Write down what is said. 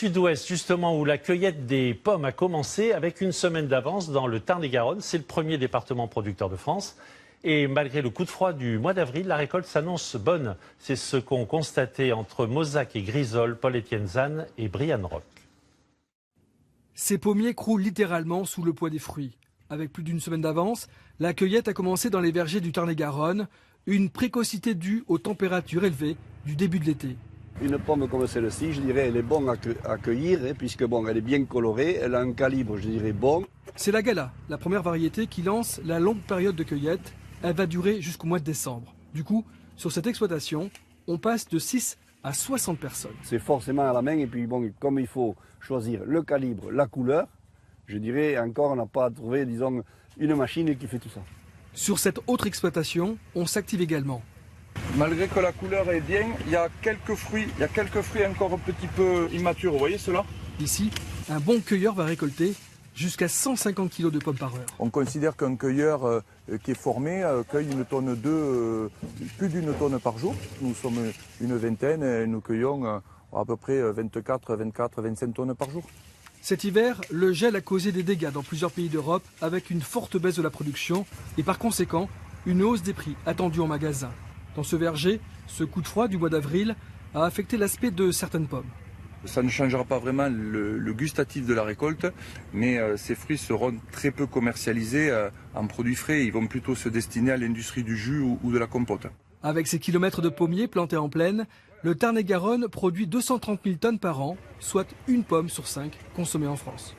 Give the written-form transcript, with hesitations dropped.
sud-ouest, justement, où la cueillette des pommes a commencé avec une semaine d'avance dans le Tarn-et-Garonne. C'est le premier département producteur de France. Et malgré le coup de froid du mois d'avril, la récolte s'annonce bonne. C'est ce qu'ont constaté entre Mozac et Grisol, Paul-Étienne Zahn et Brian Roch. Ces pommiers croulent littéralement sous le poids des fruits. Avec plus d'une semaine d'avance, la cueillette a commencé dans les vergers du Tarn-et-Garonne, une précocité due aux températures élevées du début de l'été. Une pomme comme celle-ci, je dirais, elle est bonne à cueillir, puisque bon, elle est bien colorée, elle a un calibre, je dirais, bon. C'est la Gala, la première variété qui lance la longue période de cueillette. Elle va durer jusqu'au mois de décembre. Du coup, sur cette exploitation, on passe de 6 à 60 personnes. C'est forcément à la main, et puis bon, comme il faut choisir le calibre, la couleur, je dirais encore, on n'a pas trouvé, disons, une machine qui fait tout ça. Sur cette autre exploitation, on s'active également. Malgré que la couleur est bien, il y a quelques fruits encore un petit peu immatures. Vous voyez cela? Ici, un bon cueilleur va récolter jusqu'à 150 kg de pommes par heure. On considère qu'un cueilleur qui est formé cueille plus d'une tonne par jour. Nous sommes une vingtaine et nous cueillons à peu près 24, 25 tonnes par jour. Cet hiver, le gel a causé des dégâts dans plusieurs pays d'Europe avec une forte baisse de la production et par conséquent une hausse des prix attendue en magasin. Dans ce verger, ce coup de froid du mois d'avril a affecté l'aspect de certaines pommes. Ça ne changera pas vraiment le gustatif de la récolte, mais ces fruits seront très peu commercialisés en produits frais. Ils vont plutôt se destiner à l'industrie du jus ou de la compote. Avec ses kilomètres de pommiers plantés en plaine, le Tarn-et-Garonne produit 230 000 tonnes par an, soit une pomme sur 5 consommée en France.